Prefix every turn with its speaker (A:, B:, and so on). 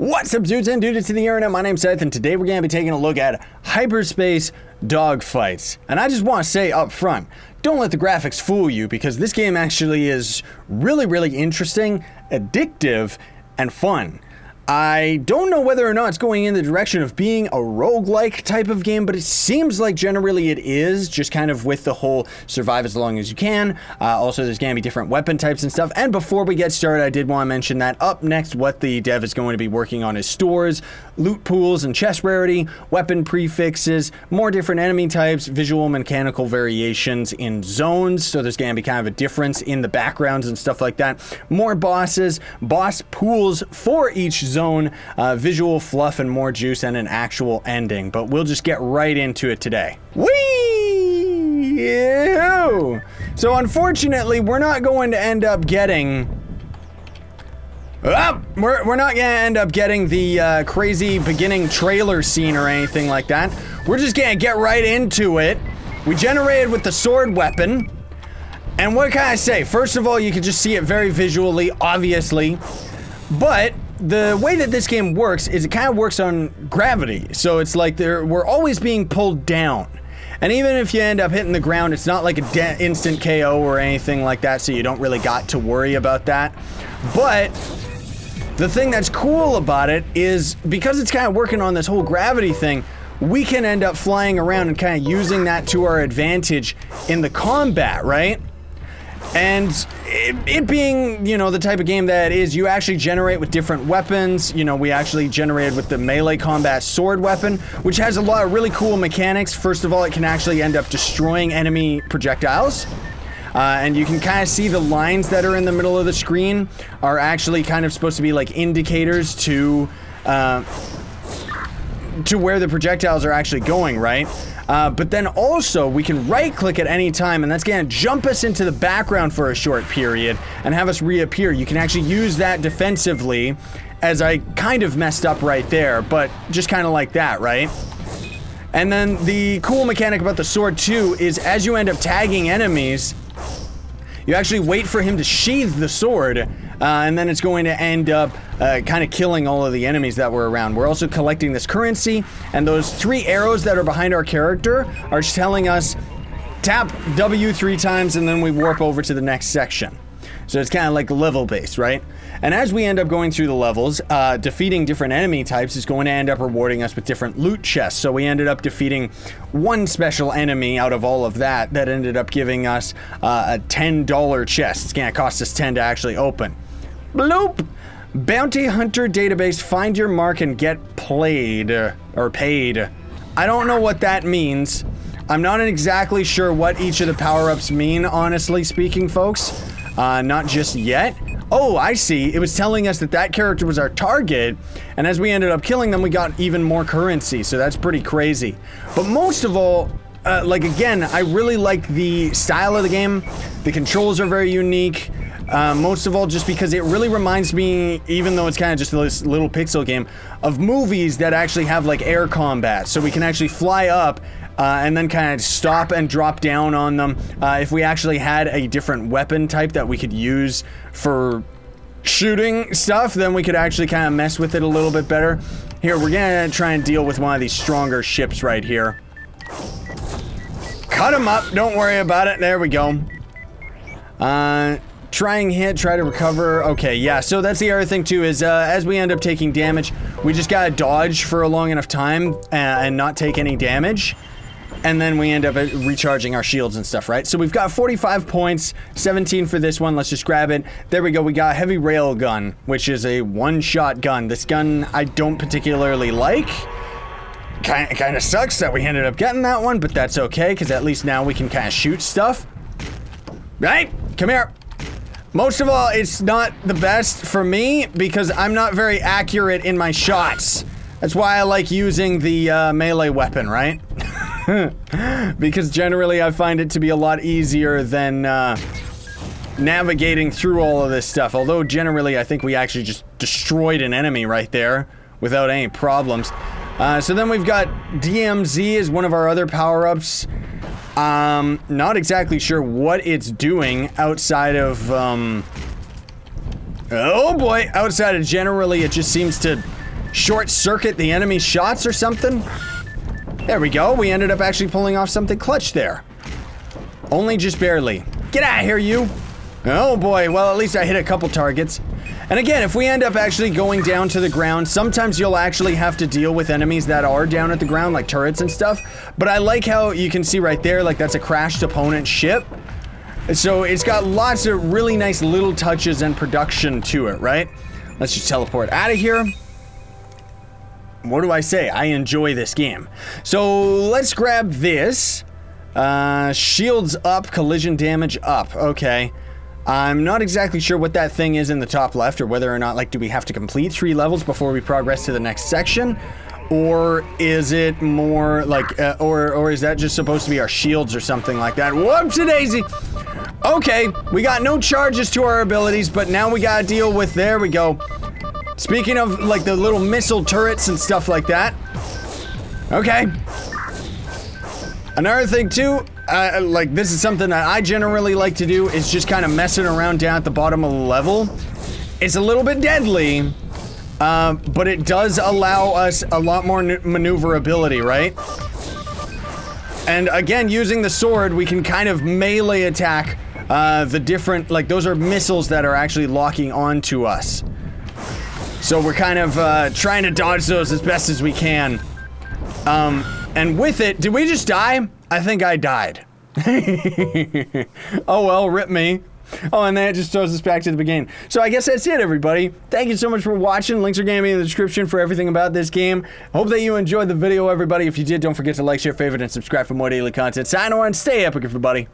A: What's up, dudes and dudes to the internet? My name's Seth, and today we're going to be taking a look at Hyperspace Dogfights. And I just want to say up front, don't let the graphics fool you, because this game actually is really interesting, addictive, and fun. I don't know whether or not it's going in the direction of being a roguelike type of game, but it seems like generally it is, just kind of with the whole survive as long as you can. Also, there's going to be different weapon types and stuff. And before we get started, I did want to mention that up next, what the dev is going to be working on is stores, loot pools and chest rarity, weapon prefixes, more different enemy types, visual mechanical variations in zones. So there's going to be kind of a difference in the backgrounds and stuff like that. More bosses, boss pools for each zone, visual fluff and more juice, and an actual ending. But we'll just get right into it today. Whee! Ew! So unfortunately, we're not going to end up getting... we're not gonna end up getting the crazy beginning trailer scene or anything like that. We're just gonna get right into it. We generated with the sword weapon. And what can I say? First of all, you can just see it very visually, obviously. But the way that this game works is it kind of works on gravity. So it's like we're always being pulled down. And even if you end up hitting the ground, it's not like an instant KO or anything like that, so you don't really got to worry about that. But the thing that's cool about it is because it's kind of working on this whole gravity thing, we can end up flying around and kind of using that to our advantage in the combat, right? And it being, you know, the type of game that it is, you actually generate with different weapons. You know, we actually generated with the melee combat sword weapon, which has a lot of really cool mechanics. First of all, it can actually end up destroying enemy projectiles. And you can kind of see the lines that are in the middle of the screen are actually kind of supposed to be like indicators to where the projectiles are actually going, right? But then also we can right click at any time, and that's gonna jump us into the background for a short period and have us reappear. You can actually use that defensively, as I kind of messed up right there, but just kind of like that, right? And then the cool mechanic about the sword too is as you end up tagging enemies, you actually wait for him to sheath the sword, and then it's going to end up kind of killing all of the enemies that were around. We're also collecting this currency, and those 3 arrows that are behind our character are telling us tap W 3 times, and then we warp over to the next section. So it's kind of like level based, right? And as we end up going through the levels, defeating different enemy types is going to end up rewarding us with different loot chests. So we ended up defeating one special enemy out of all of that ended up giving us a $10 chest. It's going to cost us 10 to actually open. Bloop! Bounty Hunter database, find your mark and get played, or paid. I don't know what that means. I'm not exactly sure what each of the power-ups mean, honestly speaking, folks. Not just yet. Oh, I see. It was telling us that that character was our target, and as we ended up killing them, we got even more currency, so that's pretty crazy. But most of all, like again, I really like the style of the game. The controls are very unique. Most of all, just because it really reminds me, even though it's kind of just this little pixel game, of movies that actually have like air combat, so we can actually fly up and then kind of stop and drop down on them. If we actually had a different weapon type that we could use for shooting stuff, then we could actually kind of mess with it a little bit better. Here, we're gonna try and deal with one of these stronger ships right here. Cut him up, don't worry about it, there we go. Try and hit, try to recover. Okay, yeah, so that's the other thing too, is as we end up taking damage, we just gotta dodge for a long enough time and not take any damage. And then we end up recharging our shields and stuff, right? So we've got 45 points, 17 for this one. Let's just grab it. There we go. We got a heavy rail gun, which is a one-shot gun. This gun I don't particularly like. Kind of sucks that we ended up getting that one, but that's okay, because at least now we can kind of shoot stuff. Right? Come here. Most of all, it's not the best for me, because I'm not very accurate in my shots. That's why I like using the melee weapon, right? Because generally I find it to be a lot easier than navigating through all of this stuff. Although generally I think we actually just destroyed an enemy right there without any problems. So then we've got DMZ as one of our other power-ups. Not exactly sure what it's doing outside of oh boy, outside of generally it just seems to short circuit the enemy shots or something. There we go. We ended up actually pulling off something clutch there. Only just barely. Get out of here, you. Oh boy, well at least I hit a couple targets. And again, if we end up actually going down to the ground, sometimes you'll actually have to deal with enemies that are down at the ground, like turrets and stuff. But I like how you can see right there, like that's a crashed opponent ship. So it's got lots of really nice little touches and production to it, right? Let's just teleport out of here. What do I say? I enjoy this game. So let's grab this. Shields up, collision damage up. Okay. I'm not exactly sure what that thing is in the top left, or whether or not, like, do we have to complete 3 levels before we progress to the next section? Or is it more like, or is that just supposed to be our shields or something like that? Whoopsie-daisy! Okay, we got no charges to our abilities, but now we gotta deal with, there we go. Speaking of, like, the little missile turrets and stuff like that. Okay. Another thing, too, like, this is something that I generally like to do, is just kind of messing around down at the bottom of the level. It's a little bit deadly, but it does allow us a lot more maneuverability, right? And again, using the sword, we can kind of melee attack the different, like, those are missiles that are actually locking onto us. So we're kind of trying to dodge those as best as we can. And with it, did we just die? I think I died. Oh well, rip me. Oh, and then it just throws us back to the beginning. So I guess that's it, everybody. Thank you so much for watching. Links are going to be in the description for everything about this game. Hope that you enjoyed the video, everybody. If you did, don't forget to like, share, favorite, and subscribe for more daily content. Sign on, stay epic, everybody.